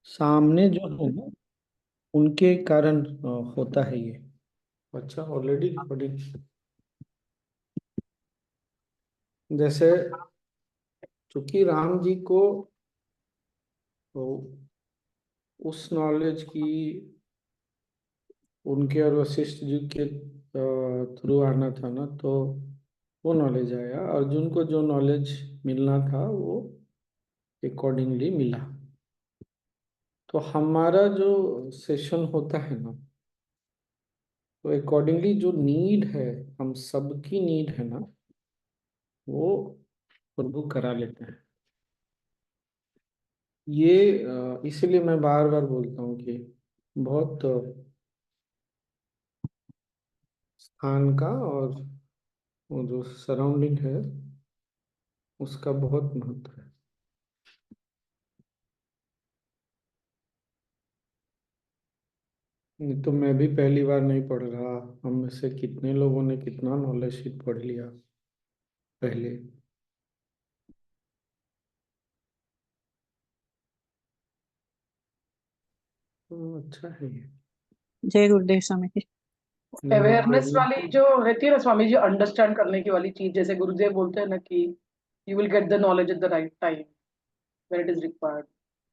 सामने जो है ना, उनके कारण होता है ये। अच्छा, ऑलरेडी रिकॉर्डिंग। जैसे चूंकि राम जी को तो उस नॉलेज की उनके और वशिष्ठ जी के थ्रू आना था ना, तो वो नॉलेज आया। अर्जुन को जो नॉलेज मिलना था वो अकॉर्डिंगली मिला। तो हमारा जो सेशन होता है ना, तो अकॉर्डिंगली जो नीड है, हम सबकी नीड है ना, वो प्रभु करा लेते हैं। ये इसीलिए मैं बार बार बोलता हूँ कि बहुत स्थान का और वो जो सराउंडिंग है उसका बहुत महत्व है। नहीं तो मैं भी पहली बार नहीं पढ़ रहा। हम में से कितने लोगों ने कितना नॉलेज शीट पढ़ लिया पहले। तो अच्छा है ये। जय गुरुदेव स्वामी जी। अवेयरनेस प्रभु वाली जो रहती है ना स्वामी जी, अंडरस्टैंड करने की वाली चीज, जैसे गुरुदेव बोलते हैं ना कि you will get the knowledge at the right time when it is required,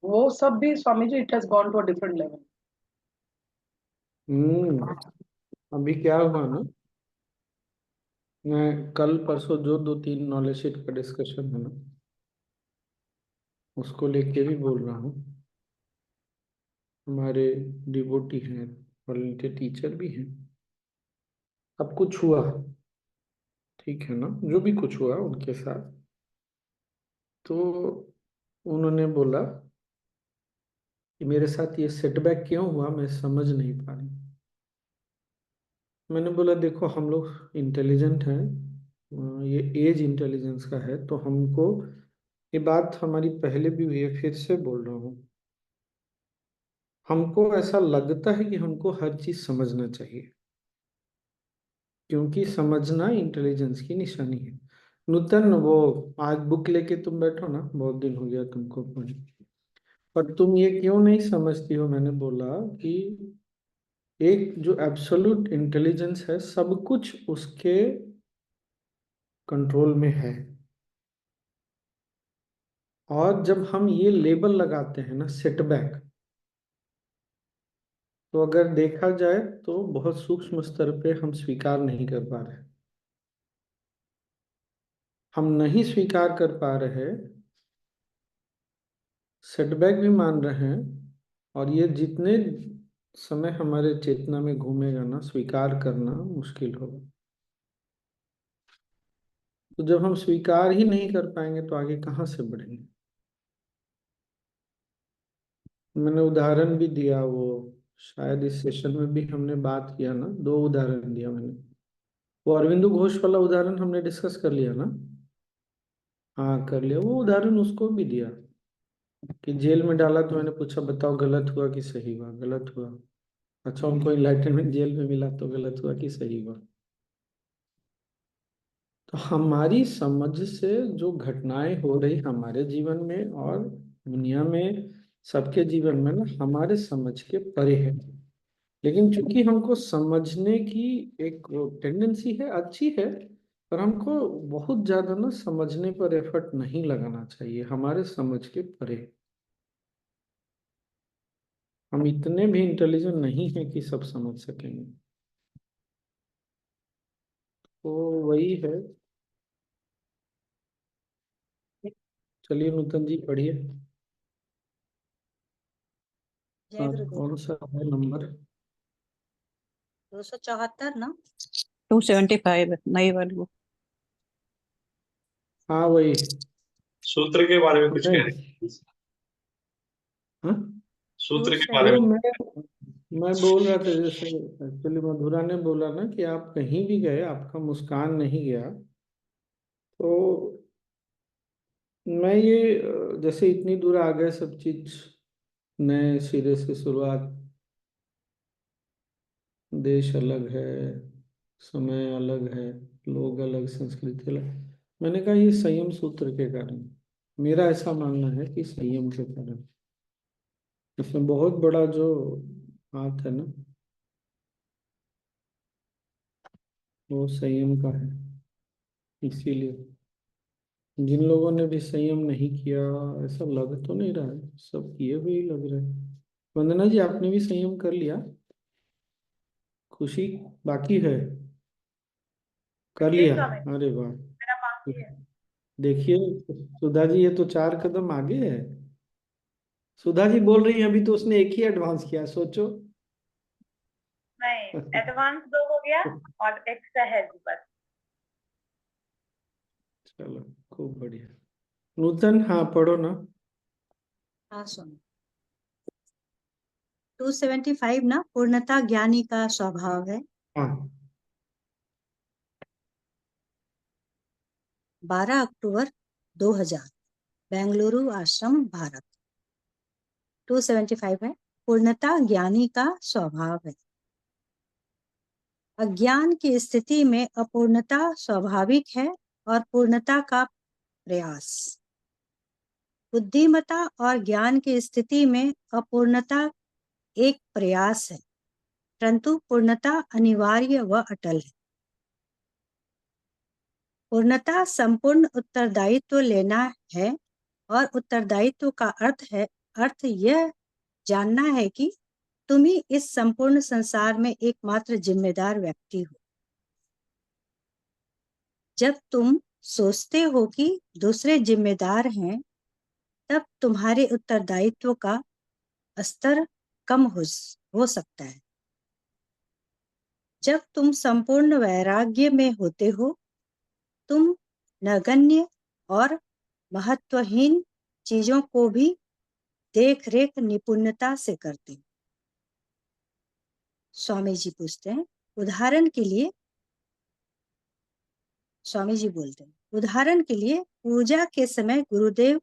वो सब भी Swami ji it has gone to a different level. अभी क्या हुआ ना, मैं कल परसों जो दो तीन नॉलेज शीट का डिस्कशन है ना, उसको लेके भी बोल रहा हूँ। हमारे डिवोटी हैं और इनके टीचर भी हैं। अब कुछ हुआ, ठीक है ना, जो भी कुछ हुआ उनके साथ, तो उन्होंने बोला कि मेरे साथ ये सेटबैक क्यों हुआ, मैं समझ नहीं पा रही। मैंने बोला देखो, हम लोग इंटेलिजेंट हैं, ये एज इंटेलिजेंस का है, तो हमको ये बात हमारी पहले भी हुई है, फिर से बोल रहा हूँ। हमको ऐसा लगता है कि हमको हर चीज समझना चाहिए, क्योंकि समझना इंटेलिजेंस की निशानी है। नूतन, वो आज बुक लेके तुम बैठो ना, बहुत दिन हो गया तुमको पढ़े, पर तुम ये क्यों नहीं समझती हो। मैंने बोला कि एक जो एब्सोल्यूट इंटेलिजेंस है, सब कुछ उसके कंट्रोल में है। और जब हम ये लेबल लगाते हैं ना, सेटबैक, तो अगर देखा जाए तो बहुत सूक्ष्म स्तर पे हम स्वीकार नहीं कर पा रहे। हम नहीं स्वीकार कर पा रहे, सेटबैक भी मान रहे हैं, और ये जितने समय हमारे चेतना में घूमेगा ना, स्वीकार करना मुश्किल होगा। तो जब हम स्वीकार ही नहीं कर पाएंगे तो आगे कहाँ से बढ़ेंगे। मैंने उदाहरण भी दिया, वो शायद इस सेशन में भी हमने बात किया ना, दो उदाहरण दिया मैंने। वो अरविंदो घोष वाला उदाहरण हमने डिस्कस कर लिया ना। हाँ कर लिया, वो उदाहरण उसको भी दिया कि जेल में डाला, तो मैंने पूछा बताओ गलत हुआ कि सही हुआ। गलत हुआ। अच्छा, उनको इनलाइटनमेंट जेल में मिला तो गलत हुआ कि सही हुआ। तो हमारी समझ से जो घटनाएं हो रही हमारे जीवन में और दुनिया में, सबके जीवन में ना, हमारे समझ के परे है। लेकिन चूंकि हमको समझने की एक टेंडेंसी है, अच्छी है, पर हमको बहुत ज्यादा ना समझने पर एफर्ट नहीं लगाना चाहिए, हमारे समझ के परे। हम इतने भी इंटेलिजेंट नहीं है कि सब समझ सकेंगे। तो वही है। चलिए नूतन जी पढ़िए। जय हाँ, गुरुदेव। कौन सा है नंबर? 274 ना। 275 नई वाली वो। हाँ वही। सूत्र के बारे में कुछ कह रहे नहीं। हैं? हाँ, सूत्र के बारे वो में। मैं बोल रहा था, जैसे एक्चुअली मधुरा ने बोला ना कि आप कहीं भी गए आपका मुस्कान नहीं गया। तो मैं ये जैसे इतनी दूर आ गए, सब चीज नए सिरे से शुरुआत, देश अलग है, समय अलग है, लोग अलग, संस्कृति अलग। मैंने कहा ये संयम सूत्र के कारण, मेरा ऐसा मानना है कि संयम के कारण। इसमें बहुत बड़ा जो हाथ है ना, वो संयम का है। इसीलिए जिन लोगों ने भी संयम नहीं किया, ऐसा लग तो नहीं रहा है, सब किए हुए ही लग रहे हैं। वंदना जी, आपने भी संयम कर लिया? खुशी बाकी है? कर जी लिया? स्वामी अरे वाह! मेरा बाकी है। देखिए सुधा जी, ये तो 4 कदम आगे है। सुधा जी बोल रही है अभी तो उसने एक ही एडवांस किया, सोचो। नहीं, एडवांस 2 हो गया और एक सहज बस। चलो, खूब बढ़िया। नूतन, हाँ पढ़ो ना। हाँ स्वामी। 275 ना, पूर्णता ज्ञानी का स्वभाव है। हाँ 12 अक्टूबर 2000, बेंगलुरु आश्रम, भारत। 275 है, पूर्णता ज्ञानी का स्वभाव है। अज्ञान की स्थिति में अपूर्णता स्वाभाविक है और पूर्णता का प्रयास। बुद्धिमता और ज्ञान की स्थिति में अपूर्णता एक प्रयास है, परंतु पूर्णता अनिवार्य व अटल है। पूर्णता संपूर्ण उत्तरदायित्व लेना है और उत्तरदायित्व का अर्थ यह जानना है कि तुम ही इस संपूर्ण संसार में एकमात्र जिम्मेदार व्यक्ति हो। जब तुम सोचते हो कि दूसरे जिम्मेदार हैं, तब तुम्हारे उत्तरदायित्व का स्तर कम हो सकता है। जब तुम संपूर्ण वैराग्य में होते हो, तुम नगण्य और महत्वहीन चीजों को भी देख रेख निपुणता से करते हो। स्वामी जी पूछते हैं, उदाहरण के लिए, स्वामी जी बोलते हैं, उदाहरण के लिए पूजा के समय गुरुदेव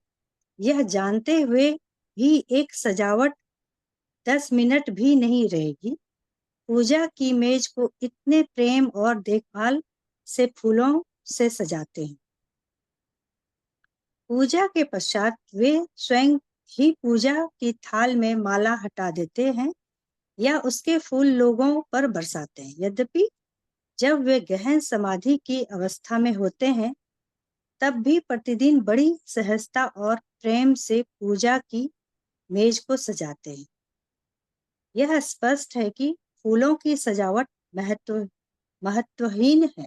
यह जानते हुए भी एक सजावट 10 मिनट भी नहीं रहेगी, पूजा की मेज को इतने प्रेम और देखभाल से फूलों से सजाते हैं। पूजा के पश्चात वे स्वयं ही पूजा की थाल में माला हटा देते हैं या उसके फूल लोगों पर बरसाते हैं। यद्यपि जब वे गहन समाधि की अवस्था में होते हैं, तब भी प्रतिदिन बड़ी सहजता और प्रेम से पूजा की मेज को सजाते हैं। यह स्पष्ट है कि फूलों की सजावट महत्वहीन है।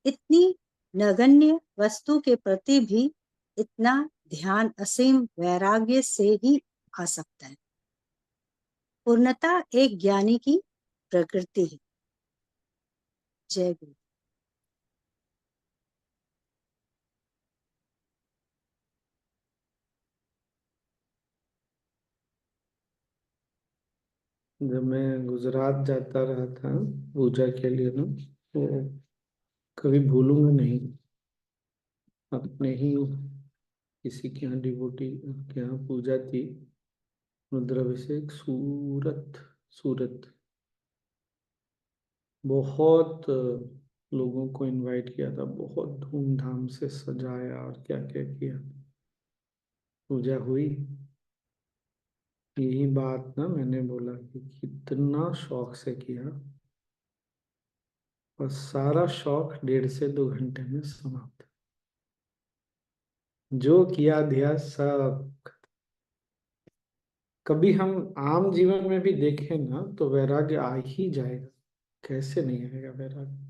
इतनी नगण्य वस्तु के प्रति भी इतना ध्यान असीम वैराग्य से ही आ सकता है। पूर्णता एक ज्ञानी की प्रकृति है। जय गुरु। जब मैं गुजरात जाता रहा था पूजा के लिए ना, तो कभी भूलूंगा नहीं, अपने ही किसी के यहाँ डिवोटी के यहाँ पूजा थी, रुद्राभिषेक, सूरत सूरत। बहुत लोगों को इनवाइट किया था, बहुत धूमधाम से सजाया और क्या क्या किया, पूजा हुई। यही बात ना मैंने बोला कि कितना शौक से किया, और सारा शौक 1.5 से 2 घंटे में समाप्त। जो किया दिया सब। कभी हम आम जीवन में भी देखें ना, तो वैराग्य आ ही जाएगा, कैसे नहीं आएगा वैराग्य।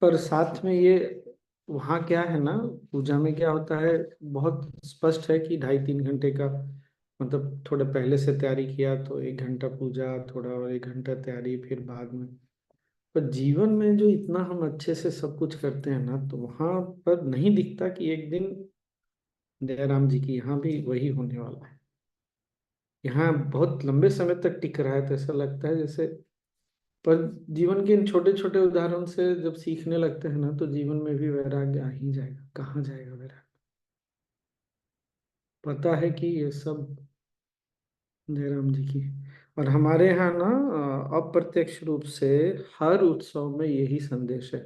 पर साथ में ये, वहाँ क्या है ना, पूजा में क्या होता है, बहुत स्पष्ट है कि 2.5-3 घंटे का, मतलब थोड़ा पहले से तैयारी किया तो 1 घंटा पूजा, थोड़ा और 1 घंटा तैयारी, फिर बाद में। पर जीवन में जो इतना हम अच्छे से सब कुछ करते हैं ना, तो वहां पर नहीं दिखता कि एक दिन जयराम जी की यहाँ भी वही होने वाला है। यहाँ बहुत लंबे समय तक टिक रहा है, तो ऐसा लगता है जैसे। पर जीवन के इन छोटे छोटे उदाहरण से जब सीखने लगते हैं ना, तो जीवन में भी वैराग्य आ ही जाएगा। कहाँ जाएगा वैराग्य? पता है कि ये सब जयराम जी की। और हमारे यहाँ ना अप्रत्यक्ष रूप से हर उत्सव में यही संदेश है।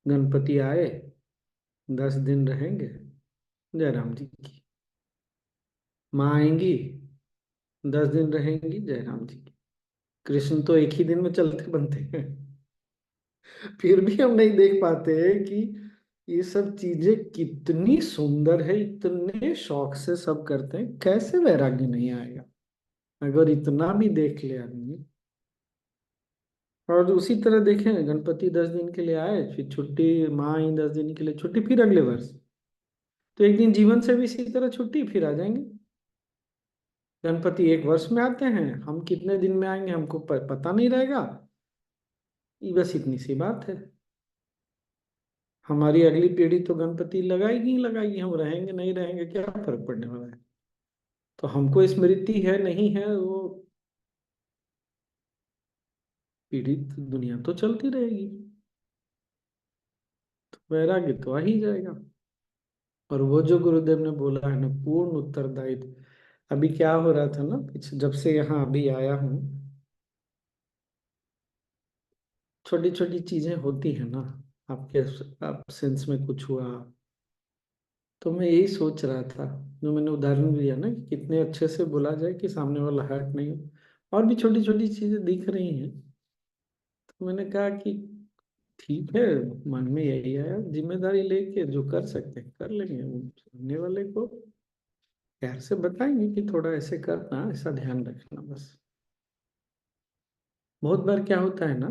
गणपति आए, 10 दिन रहेंगे, जयराम जी की। माँ आएंगी, 10 दिन रहेंगी जयराम जी की। कृष्ण तो एक ही दिन में चलते बनते हैं। फिर भी हम नहीं देख पाते कि ये सब चीजें कितनी सुंदर है, इतने शौक से सब करते हैं, कैसे वैराग्य नहीं आएगा अगर इतना भी देख ले आदमी। और उसी तरह देखें, गणपति 10 दिन के लिए आए, फिर छुट्टी, माँ आई 10 दिन के लिए छुट्टी, फिर अगले वर्ष तो एक दिन जीवन से भी इसी तरह छुट्टी, फिर आ जाएंगे। गणपति एक वर्ष में आते हैं, हम कितने दिन में आएंगे हमको पता नहीं रहेगा। ये बस इतनी सी बात है। हमारी अगली पीढ़ी तो गणपति लगाएगी ही लगाएगी, हम रहेंगे नहीं रहेंगे क्या फर्क पड़ने वाला है। तो हमको स्मृति है नहीं है, वो पीढ़ी दुनिया तो चलती रहेगी, तो वैराग्य तो आ ही जाएगा। और वो जो गुरुदेव ने बोला है ना, पूर्ण उत्तरदायित्व। अभी क्या हो रहा था ना, पीछे जब से यहाँ अभी आया हूँ, छोटी छोटी चीजें होती है ना, आपके एब्सेंस में कुछ हुआ, तो मैं यही सोच रहा था, जो मैंने उदाहरण दिया ना कि कितने अच्छे से बोला जाए कि सामने वाला हर्ट नहीं हो। और भी छोटी छोटी चीजें दिख रही हैं, तो मैंने कहा कि ठीक है, मन में यही आया, जिम्मेदारी लेके जो कर सकते हैं कर लेंगे। वो सामने वाले को प्यार से बताएंगे कि थोड़ा ऐसे करना, ऐसा ध्यान रखना बस। बहुत बार क्या होता है ना,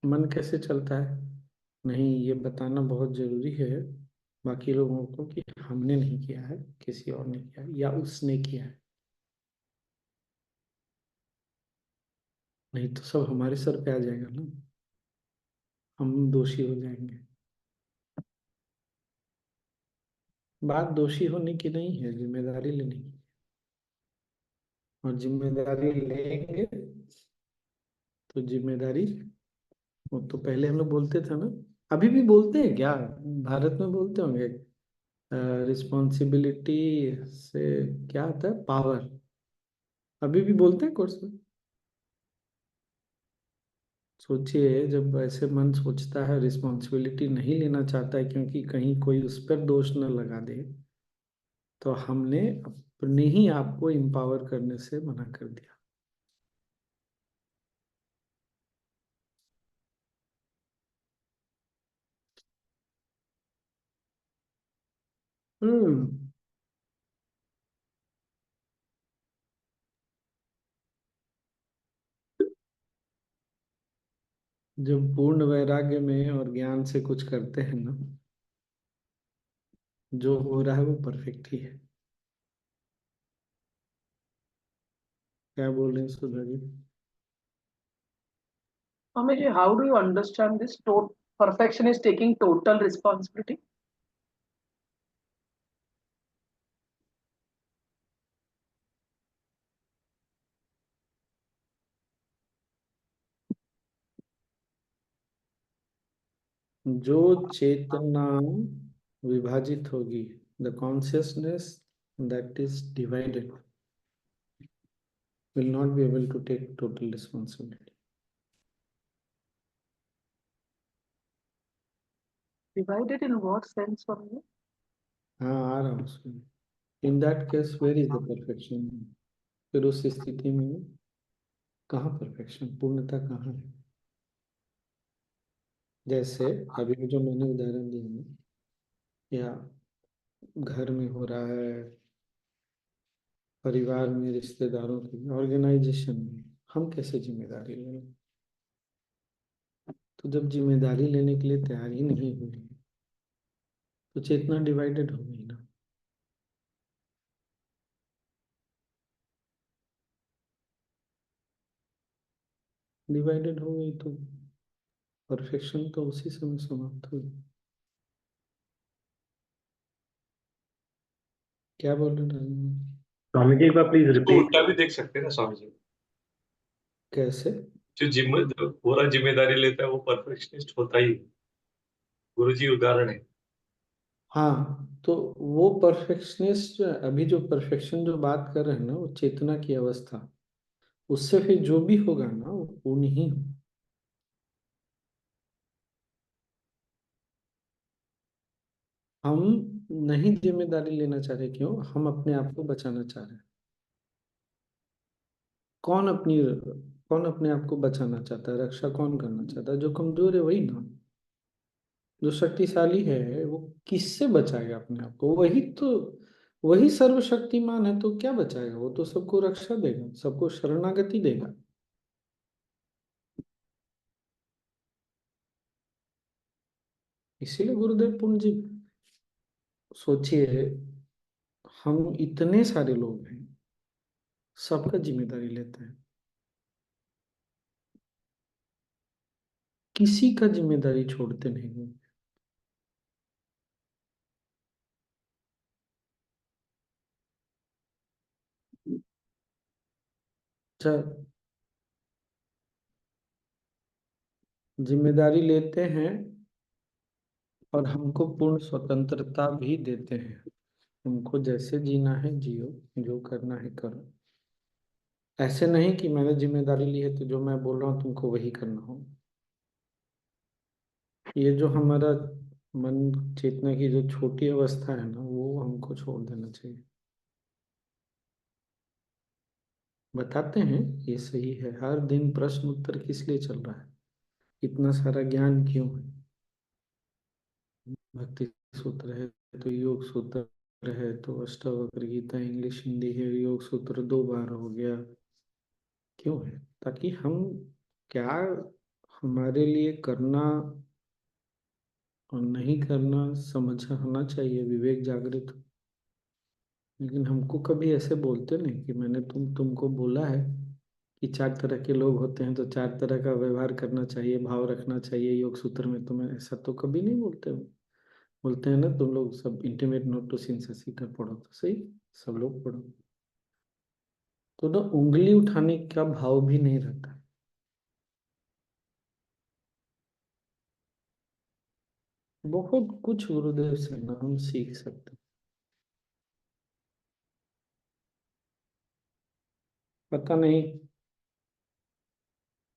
मन कैसे चलता है, नहीं ये बताना बहुत जरूरी है बाकी लोगों को कि हमने नहीं किया है, किसी और ने किया है या उसने किया है, नहीं तो सब हमारे सर पे आ जाएगा ना, हम दोषी हो जाएंगे। बात दोषी होने की नहीं है, जिम्मेदारी लेने की। और जिम्मेदारी लेंगे तो जिम्मेदारी, वो तो पहले हम लोग बोलते थे ना, अभी भी बोलते हैं क्या, भारत में बोलते होंगे, रिस्पॉन्सिबिलिटी से क्या आता है, पावर। अभी भी बोलते हैं कोर्स में। सोचिए, जब ऐसे मन सोचता है, रिस्पॉन्सिबिलिटी नहीं लेना चाहता है क्योंकि कहीं कोई उस पर दोष न लगा दे, तो हमने अपने ही आप को एम्पावर करने से मना कर दिया। हम्म। जब पूर्ण वैराग्य में और ज्ञान से कुछ करते हैं ना, जो हो रहा है वो परफेक्ट ही है। क्या बोल रहे हैं Sudha ji? Swamiji, how do you understand this? Perfection is taking total responsibility. जो चेतना विभाजित होगी, the consciousness that is divided will not be able to take total responsibility. Divided in what sense, Swamiji? हाँ, आ रहा हूँ उसमें। In that case where is the perfection? फिर उस स्थिति में कहाँ परफेक्शन, पूर्णता कहाँ है? जैसे अभी जो मैंने उदाहरण दिया ना, या घर में हो रहा है, परिवार में, रिश्तेदारों की, ऑर्गेनाइजेशन में, हम कैसे जिम्मेदारी लें? तो जब जिम्मेदारी लेने के लिए तैयार ही नहीं हुए, तो चेतना डिवाइडेड हो गई ना। डिवाइडेड हो गई तो परफेक्शन तो उसी समय समाप्त हुई। क्या बोल रहे हैं? स्वामी जी एक बार प्लीज इसको रिपीट। उल्टा भी देख सकते हैं ना स्वामी जी। कैसे? जो पूरा जिम्मेदारी लेता है वो परफेक्शनिस्ट होता ही है। गुरु जी उदाहरण है। हाँ, तो वो परफेक्शनिस्ट, अभी जो परफेक्शन जो बात कर रहे हैं ना, वो चेतना की अवस्था, उससे फिर जो भी होगा ना वो पूर्ण ही हो। हम नहीं जिम्मेदारी लेना चाह रहे, क्यों? हम अपने आप को बचाना चाह रहे हैं। कौन अपनी कौन अपने आप को बचाना चाहता है? रक्षा कौन करना चाहता है? जो कमजोर है वही ना। जो शक्तिशाली है वो किससे बचाएगा अपने आप को? वही सर्वशक्तिमान है, तो क्या बचाएगा? वो तो सबको रक्षा देगा, सबको शरणागति देगा। इसीलिए गुरुदेव पूर्ण जी, सोचिए, हम इतने सारे लोग हैं, सबका जिम्मेदारी लेते हैं, किसी का जिम्मेदारी छोड़ते नहीं हैं। अच्छा, जिम्मेदारी लेते हैं और हमको पूर्ण स्वतंत्रता भी देते हैं। तुमको जैसे जीना है जियो, जो करना है करो। ऐसे नहीं कि मैंने जिम्मेदारी ली है तो जो मैं बोल रहा हूँ तुमको वही करना हो। ये जो हमारा मन चेतना की जो छोटी अवस्था है ना, वो हमको छोड़ देना चाहिए। बताते हैं ये सही है, हर दिन प्रश्न उत्तर किस लिए चल रहा है, इतना सारा ज्ञान क्यों है? भक्ति सूत्र है, तो योग सूत्र है, तो अष्टावक्र गीता इंग्लिश हिंदी है, योग सूत्र 2 बार हो गया। क्यों है? ताकि हम क्या हमारे लिए करना और नहीं करना समझ होना चाहिए, विवेक जागृत। लेकिन हमको कभी ऐसे बोलते नहीं कि मैंने तुमको बोला है कि 4 तरह के लोग होते हैं, तो 4 तरह का व्यवहार करना चाहिए, भाव रखना चाहिए योग सूत्र में। तुम्हें ऐसा तो कभी नहीं बोलते हो। बोलते हैं ना तुम लोग सब इंटीमेट नोट टू सिंसेसिटर पढ़ो, तो सही, सब लोग पढ़ो। तो ना उंगली उठाने का भाव भी नहीं रहता। बहुत कुछ गुरुदेव से ना हम सीख सकते हैं। पता नहीं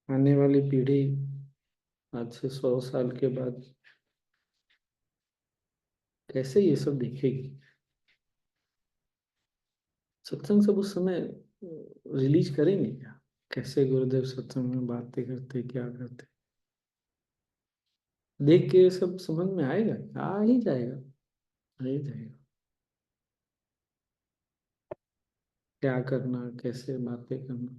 आने वाली पीढ़ी आज से 100 साल के बाद कैसे ये सब देखेगी। सत्संग सब उस समय रिलीज करेंगे क्या? कैसे गुरुदेव सत्संग में बातें करते, क्या करते, देख के सब समझ में आएगा? आ ही जाएगा, आ ही जाएगा। क्या करना, कैसे बातें करना,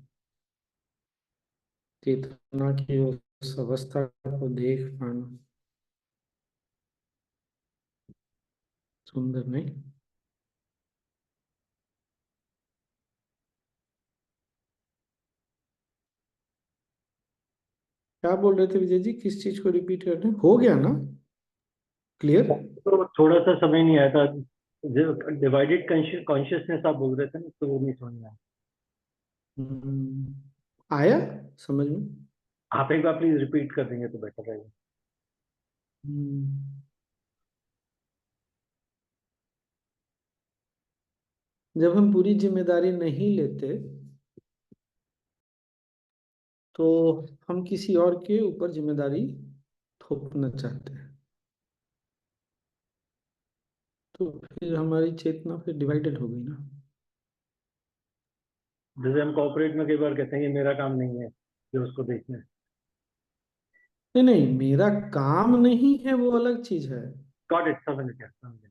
चेतना की उस अवस्था को देख पाना, सुंदर नहीं? क्या बोल रहे थे विजय जी? किस चीज को रिपीट करने? हो गया ना क्लियर? तो थोड़ा सा समय नहीं आया था, डिवाइडेड कॉन्शियसनेस आप बोल रहे थे ना, तो वो नहीं समझ में आया। आया समझ में? आप एक बार प्लीज रिपीट कर देंगे तो बेटर रहेगा। हम्म, जब हम पूरी जिम्मेदारी नहीं लेते तो हम किसी और के ऊपर जिम्मेदारी थोपना चाहते हैं, तो फिर हमारी चेतना फिर डिवाइडेड हो गई ना। जैसे हम कॉर्पोरेट में कई बार कहते हैं ये मेरा काम नहीं है, ये उसको देखना है। नहीं नहीं, मेरा काम नहीं है वो अलग चीज है। गॉट इट, समझ गया समझ गया।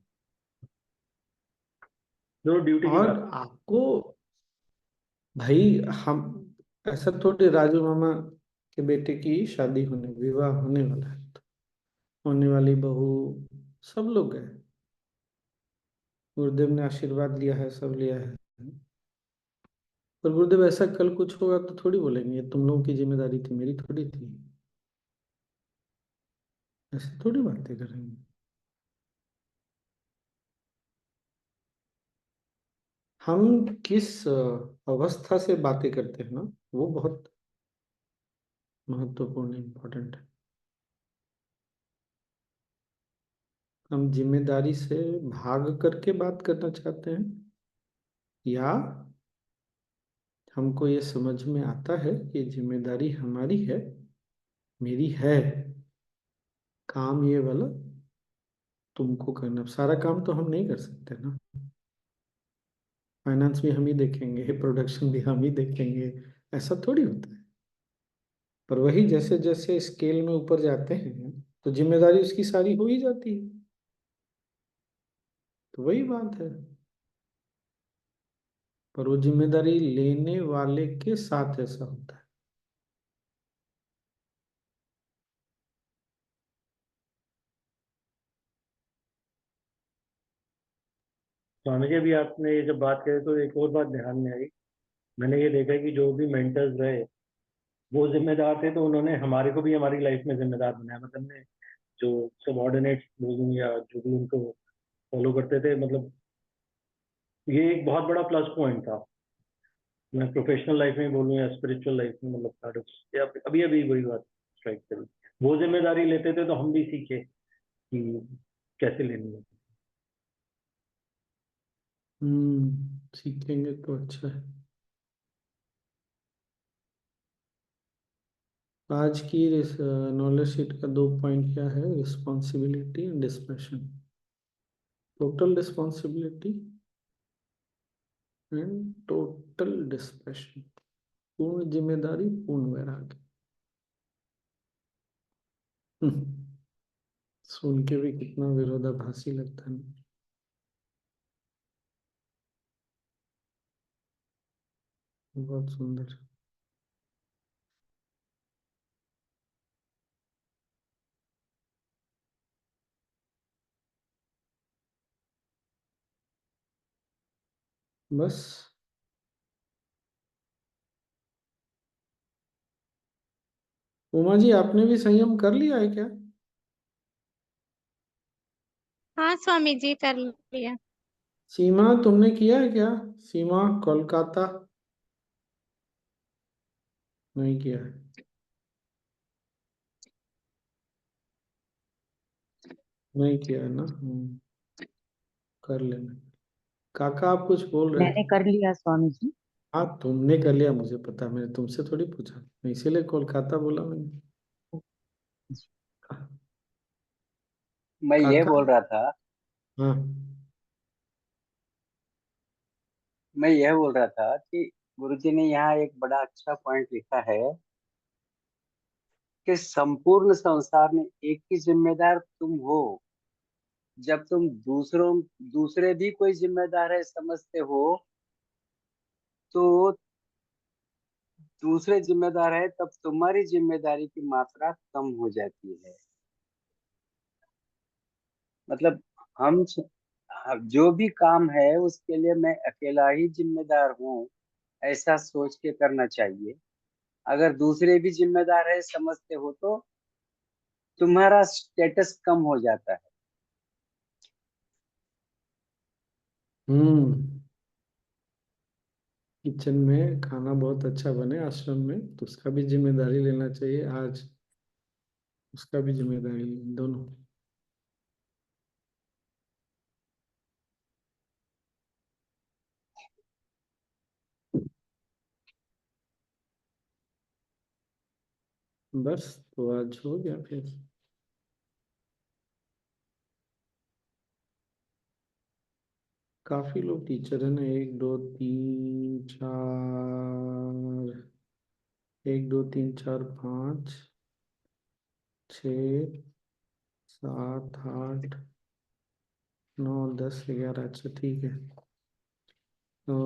दोनों ड्यूटी की और बात। आपको भाई, हम ऐसा थोड़े, राजू मामा के बेटे की शादी होने, विवाह होने वाला है, तो होने वाली बहू, सब लोग गए, गुरुदेव ने आशीर्वाद लिया है, सब लिया है। पर गुरुदेव ऐसा कल कुछ होगा तो थोड़ी बोलेंगे ये तुम लोगों की जिम्मेदारी थी, मेरी थोड़ी थी। ऐसे थोड़ी बातें करेंगे। हम किस अवस्था से बातें करते हैं ना, वो बहुत महत्वपूर्ण, इम्पोर्टेंट है। हम जिम्मेदारी से भाग करके बात करना चाहते हैं, या हमको ये समझ में आता है कि जिम्मेदारी हमारी है, मेरी है, काम ये वाला, तुमको करना, सारा काम तो हम नहीं कर सकते ना। फाइनेंस भी हम ही देखेंगे, प्रोडक्शन भी हम ही देखेंगे, ऐसा थोड़ी होता है। पर वही जैसे जैसे स्केल में ऊपर जाते हैं तो जिम्मेदारी उसकी सारी हो ही जाती है। तो वही बात है। पर वो जिम्मेदारी लेने वाले के साथ ऐसा होता है। स्वामी जी, अभी आपने ये जब बात करी तो एक और बात ध्यान में आई। मैंने ये देखा कि जो भी मेंटर्स रहे वो जिम्मेदार थे, तो उन्होंने हमारे को भी हमारी लाइफ में जिम्मेदार बनाया। मतलब ने जो सबॉर्डिनेट बोलूं या जो भी उनको फॉलो करते थे, मतलब ये एक बहुत बड़ा प्लस पॉइंट था। मैं प्रोफेशनल लाइफ में बोलूं या स्पिरिचुअल लाइफ में, मतलब अभी अभी वही बात स्ट्राइक करी। वो जिम्मेदारी लेते थे तो हम भी सीखे कि कैसे लेनी है। सीखेंगे तो अच्छा है। आज की नॉलेज शीट का 2 पॉइंट क्या है? Responsibility and dispassion. Total responsibility and total dispassion. पूर्ण जिम्मेदारी, पूर्ण वैराग्य। हम्म, सुन के भी कितना विरोधाभासी लगता है ना। बहुत सुंदर। बस। उमा जी, आपने भी संयम कर लिया है क्या? हाँ स्वामी जी, कर लिया। सीमा, तुमने किया है क्या? सीमा, कोलकाता। नहीं किया है। नहीं किया है ना। कर लेना। काका, आप कुछ बोल रहे मैंने थे? कर लिया स्वामी जी। हाँ, तुमने कर लिया, मुझे पता, मैंने तुमसे थोड़ी पूछा, इसीलिए कोलकाता बोला मैंने। मैं ये काका। बोल रहा था हाँ। मैं यह बोल रहा था कि गुरुजी ने यहाँ एक बड़ा अच्छा पॉइंट लिखा है कि संपूर्ण संसार में एक ही जिम्मेदार तुम हो। जब तुम दूसरे भी कोई जिम्मेदार है समझते हो, तो दूसरे जिम्मेदार है, तब तुम्हारी जिम्मेदारी की मात्रा कम हो जाती है। मतलब हम जो भी काम है उसके लिए मैं अकेला ही जिम्मेदार हूँ, ऐसा सोच के करना चाहिए। अगर दूसरे भी जिम्मेदार है समझते हो, तो तुम्हारा स्टेटस कम हो जाता है। हम्म। किचन में खाना बहुत अच्छा बने आश्रम में, तो उसका भी जिम्मेदारी लेना चाहिए आज। उसका भी जिम्मेदारी दोनों। बस, तो आज हो गया फिर। काफी लोग टीचर है ना, 1 2 3 4 1 2 3 4 5 6 7 8 9 10 11। अच्छा, ठीक है। तो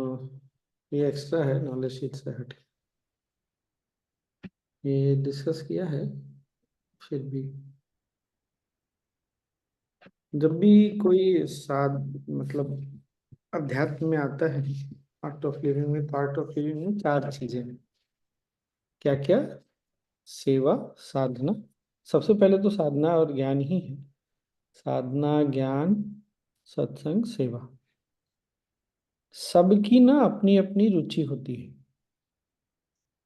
ये एक्स्ट्रा है, नॉलेज शीट से हट के। ये डिस्कस किया है। फिर भी जब भी कोई साध, मतलब अध्यात्म में आता है, आर्ट ऑफ लिविंग में, तो आर्ट ऑफ लिविंग में 4 चीजें हैं। क्या क्या? सेवा, साधना। सबसे पहले तो साधना और ज्ञान ही है। साधना, ज्ञान, सत्संग, सेवा। सबकी ना अपनी अपनी रुचि होती है,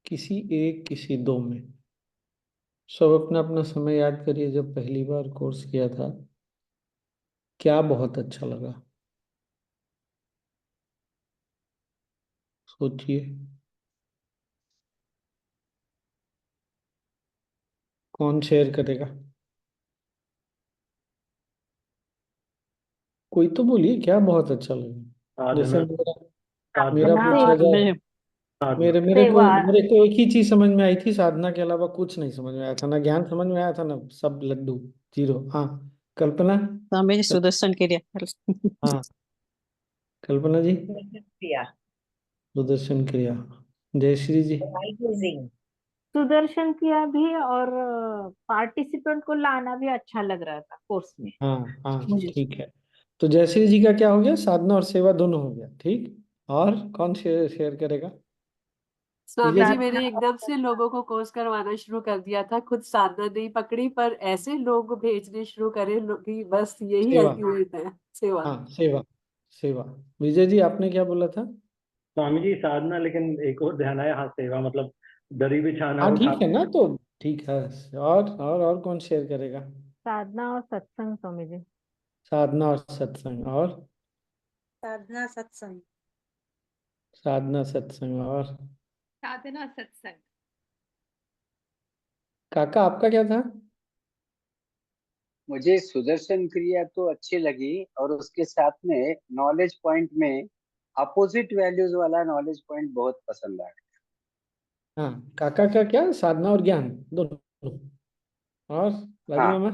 किसी एक किसी दो में। सब अपना अपना समय याद करिए, जब पहली बार कोर्स किया था, क्या बहुत अच्छा लगा। सोचिए। कौन शेयर करेगा? कोई तो बोलिए क्या बहुत अच्छा लगा। जैसे साधना मेरा साधना पूछा जाए, साधना मेरे मेरे को सेवा। मेरे को एक ही चीज समझ में आई थी, साधना के अलावा कुछ नहीं समझ में आया था, ना ज्ञान समझ में आया था, ना सब लड्डू जीरो। हाँ कल्पना। स्वामी जी सुदर्शन क्रिया। हाँ कल्पना जी। क्रिया। सुदर्शन क्रिया। जयश्री जी। राइट यूजिंग सुदर्शन क्रिया भी, और पार्टिसिपेंट को लाना भी अच्छा लग रहा था कोर्स में हाँ हाँ मुझे। ठीक है। तो जयश्री जी का क्या हो गया, साधना और सेवा दोनों हो गया ठीक। और कौन शेयर शेयर करेगा। स्वामी विजय जी जी। मैंने एकदम से लोगों को कोर्स करवाना शुरू कर दिया था, खुद साधना नहीं पकड़ी पर ऐसे लोग भेजने शुरू करे कि बस यही सेवा। अल्टीमेट है सेवा। हाँ सेवा। सेवा। विजय जी आपने क्या बोला था। स्वामी जी साधना, लेकिन एक और ध्यान आया, हाँ सेवा मतलब दरी बिछाना, हाँ उठा। ठीक है ना, तो ठीक है। और कौन शेयर करेगा। साधना और सत्संग स्वामी जी। साधना और सत्संग। और साधना सत्संग। साधना सत्संग। और साधना सत्संग। काका आपका क्या था। मुझे सुदर्शन क्रिया तो अच्छी लगी, और उसके साथ में नॉलेज पॉइंट में अपोजिट वैल्यूज वाला नॉलेज पॉइंट बहुत पसंद आया। हाँ काका का क्या, साधना और ज्ञान दोनों। और राजू हाँ, मामा।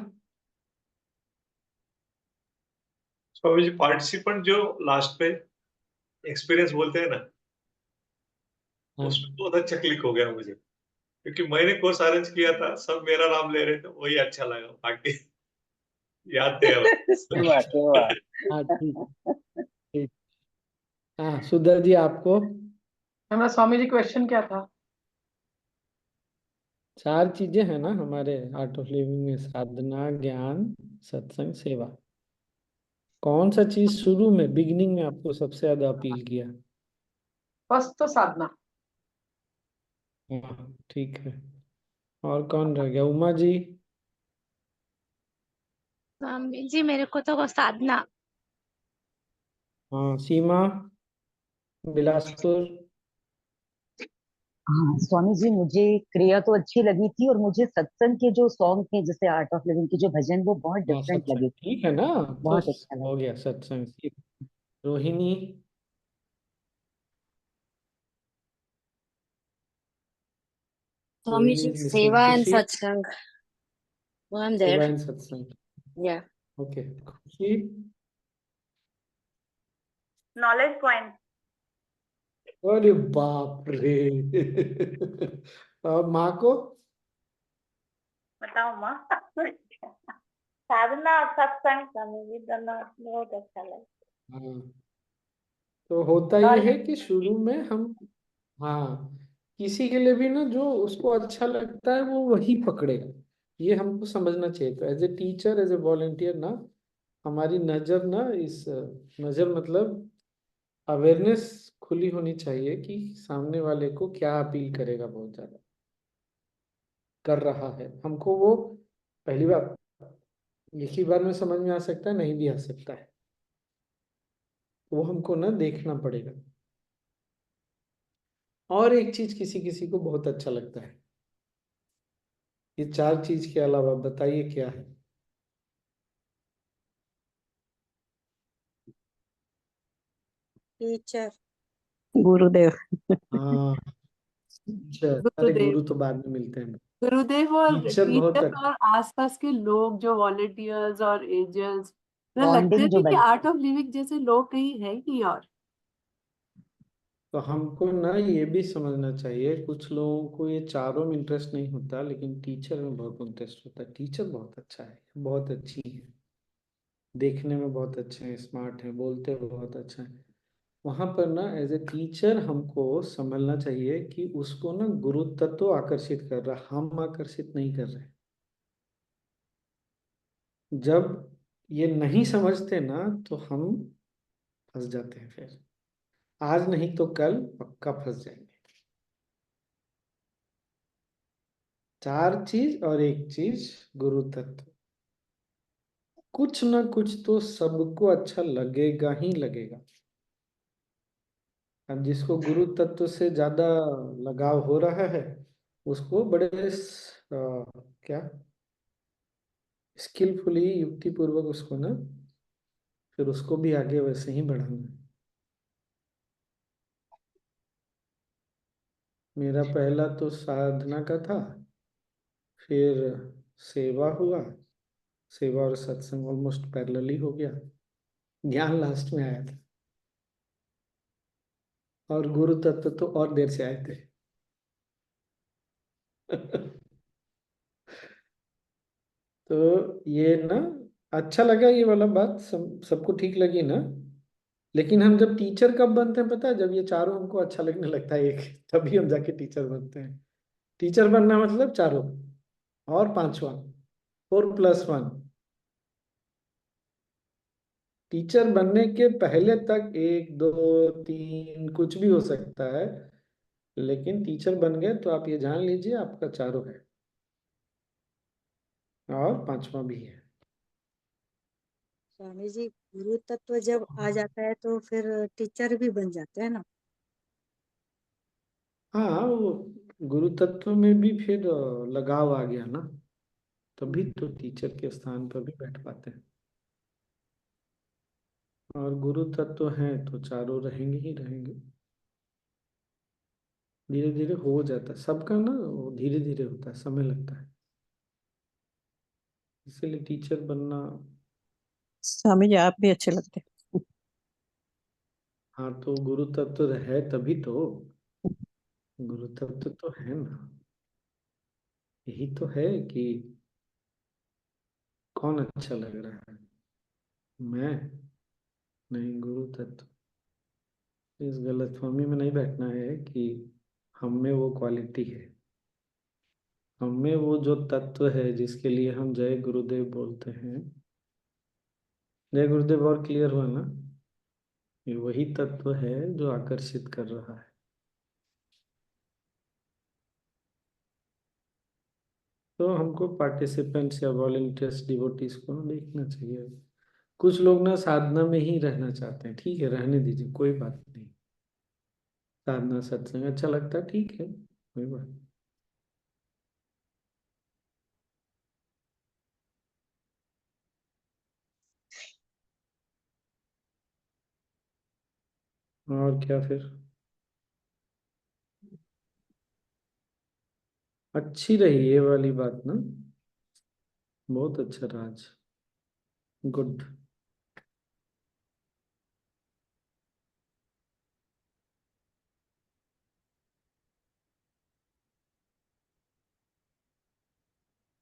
स्वामी जी पार्टिसिपेंट जो लास्ट पे एक्सपीरियंस बोलते हैं ना, हाँ उसमें बहुत अच्छा क्लिक हो गया मुझे, क्योंकि मैंने कोर्स अरेंज किया था, सब मेरा नाम ले रहे थे, वही अच्छा लगा, बाकी याद थे अब। सेवा सेवा। हाँ ठीक ठीक। हाँ सुधर जी आपको। हमारा स्वामी जी क्वेश्चन क्या था। चार चीजें हैं ना हमारे आर्ट ऑफ लिविंग में, साधना ज्ञान सत्संग सेवा। कौन सा चीज शुरू में बिगिनिंग में आपको सबसे ज्यादा अपील किया। फर्स्ट तो साधना। हाँ ठीक है। और कौन रह गया, उमा जी। स्वामी जी मेरे को तो वो साधना। हाँ सीमा। बिलासपुर। हाँ स्वामी जी, मुझे क्रिया तो अच्छी लगी थी, और मुझे सत्संग के जो सॉन्ग थे जैसे आर्ट ऑफ लिविंग के जो भजन, वो बहुत हाँ डिफरेंट सत्संग लगे। ठीक है ना। तो बहुत अच्छा हो लगा। गया सत्संग। रोहिणी। स्वामी रोहिणी जी इज मिसिंग। सेवा एंड खुशी। सत्संग। आई एम सेवा देयर। एंड सत्संग। या ओके खुशी। Knowledge point. अरे बाप रे। और माँ को। बताओ माँ। साधना और सत्संग स्वामी जी दोनों बहुत अच्छा लगा। हाँ तो होता ये और है कि शुरू में हम, हाँ किसी के लिए भी ना जो उसको अच्छा लगता है वो वही पकड़ेगा। ये हमको समझना चाहिए। तो as a teacher as a volunteer ना, हमारी नजर ना इस, नजर मतलब अवेयरनेस खुली होनी चाहिए कि सामने वाले को क्या अपील करेगा, बहुत ज्यादा कर रहा है हमको वो। पहली बार एक ही बार में समझ में आ सकता है, नहीं भी आ सकता है, वो हमको ना देखना पड़ेगा। और एक चीज किसी किसी को बहुत अच्छा लगता है, ये चार चीज के अलावा बताइए क्या है। टीचर। गुरुदेव। हाँ टीचर, अरे गुरुदेव। गुरु तो बाद में मिलते हैं। गुरुदेव और टीचर बहुत टीचर और आसपास के लोग जो वॉलेंटियर्स और एंजल्स, लगता है बॉन्डिंग जो कि बनती आर्ट ऑफ लिविंग जैसे लोग कहीं है ही नहीं। और तो हमको ना ये भी समझना चाहिए, कुछ लोगों को ये चारों में इंटरेस्ट नहीं होता, लेकिन टीचर में बहुत इंटरेस्ट होता है। टीचर बहुत अच्छा है, बहुत अच्छी है, देखने में बहुत अच्छे हैं, स्मार्ट है, बोलते बहुत अच्छा है। वहां पर ना एज ए टीचर हमको समझना चाहिए कि उसको ना गुरु तत्व आकर्षित कर रहा, हम आकर्षित नहीं कर रहे। जब ये नहीं समझते ना तो हम फंस जाते हैं, फिर आज नहीं तो कल पक्का फंस जाएंगे। चार चीज और एक चीज, गुरु तत्व, कुछ ना कुछ तो सबको अच्छा लगेगा ही लगेगा। अब जिसको गुरु तत्व से ज्यादा लगाव हो रहा है उसको बड़े क्या स्किलफुली युक्ति पूर्वक उसको ना फिर उसको भी आगे वैसे ही बढ़ाना है। मेरा पहला तो साधना का था, फिर सेवा हुआ, सेवा और सत्संग ऑलमोस्ट पैरेलली हो गया, ज्ञान लास्ट में आया था, और गुरु तत्व तो और देर से आए थे। तो ये ना अच्छा लगा ये वाला बात, सबको ठीक लगी ना। लेकिन हम जब टीचर कब बनते हैं पता है? जब ये चारों हमको अच्छा लगने लगता है एक, तभी हम जाके टीचर बनते हैं। टीचर बनना मतलब चारों और पांचवा, 4+1। टीचर बनने के पहले तक 1 2 3 कुछ भी हो सकता है, लेकिन टीचर बन गए तो आप ये जान लीजिए आपका चारों है और पांचवा भी है। स्वामी जी, गुरु तत्व जब आ जाता है तो फिर टीचर भी बन जाते हैं ना। हाँ, वो गुरु तत्व में भी फिर लगाव आ गया ना, तभी तो टीचर के स्थान पर भी बैठ पाते हैं। और गुरु तत्व हैं तो चारों रहेंगे ही रहेंगे। धीरे धीरे हो जाता है सबका ना, वो धीरे धीरे होता है, समय लगता है, इसीलिए टीचर बनना। स्वामी जी आप भी अच्छे लगते हैं। हाँ, तो गुरु तत्व है तभी तो, गुरु तत्व तो है ना, यही तो है कि कौन अच्छा लग रहा है, मैं नहीं, गुरु तत्व। इस गलतफहमी में नहीं बैठना है कि हम में वो क्वालिटी है, हम में वो जो तत्व है जिसके लिए हम जय गुरुदेव बोलते हैं। जय गुरुदेव और क्लियर हुआ ना? ये वही तत्व है जो आकर्षित कर रहा है। तो हमको पार्टिसिपेंट्स या वॉलंटियर्स डिवोटीज को ना देखना चाहिए। कुछ लोग ना साधना में ही रहना चाहते हैं, ठीक है, रहने दीजिए, कोई बात नहीं। साधना सत्संग अच्छा लगता है, ठीक है, कोई बात नहीं। और क्या फिर? अच्छी रही ये वाली बात ना, बहुत अच्छा राज, गुड।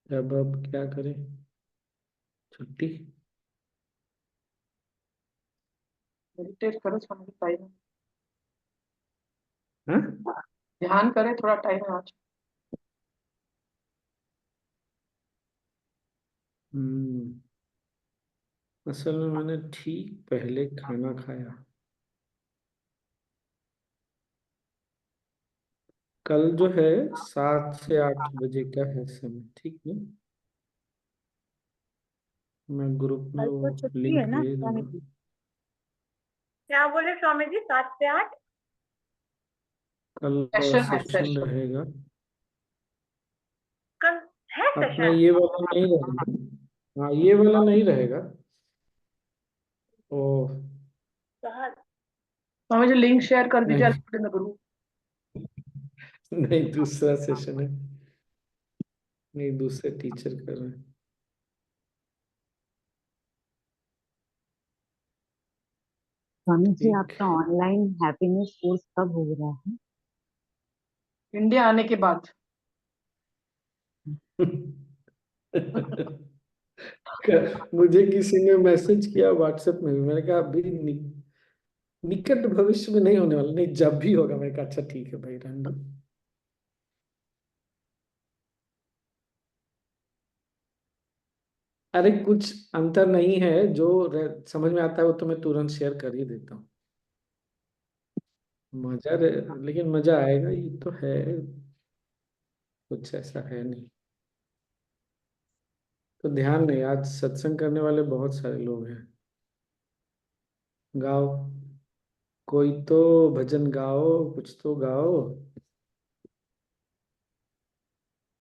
अब क्या करें? छुट्टी? मेडिटेट करो स्वामी जी, टाइम हाँ, ध्यान करें, थोड़ा टाइम है आज। हम्म, असल में मैंने ठीक पहले खाना खाया। कल जो है 7 से 8 बजे का है समय, ठीक है? मैं ग्रुप में कल वो तो छुट्टी लिंक है ना भेज स्वामी दूंगा। जी। क्या बोले स्वामी जी, 7 से 8? कल सेशन है, सेशन सेशन। रहेगा। कल है अपना सेशन? ये वाला नहीं रहेगा, हाँ ये वाला नहीं रहेगा। ओ स्वामी जी लिंक शेयर कर दीजिए नहीं, इन द ग्रुप। नहीं, दूसरा सेशन है, नहीं, दूसरे टीचर कर रहे हैं। स्वामी जी ठीक। आपका ऑनलाइन हैप्पीनेस कोर्स कब हो रहा है? इंडिया आने के बाद। मुझे किसी ने मैसेज किया व्हाट्सएप में भी, मैंने कहा अभी निकट भविष्य में नहीं होने वाला, नहीं जब भी होगा। मैंने कहा अच्छा ठीक है भाई, रहने दो। अरे कुछ अंतर नहीं है, जो समझ में आता है वो तो मैं तुरंत शेयर कर ही देता हूँ। लेकिन मजा आएगा ये तो है, कुछ ऐसा है नहीं। तो ध्यान नहीं, आज सत्संग करने वाले बहुत सारे लोग हैं। गाओ, कोई तो भजन गाओ, कुछ तो गाओ।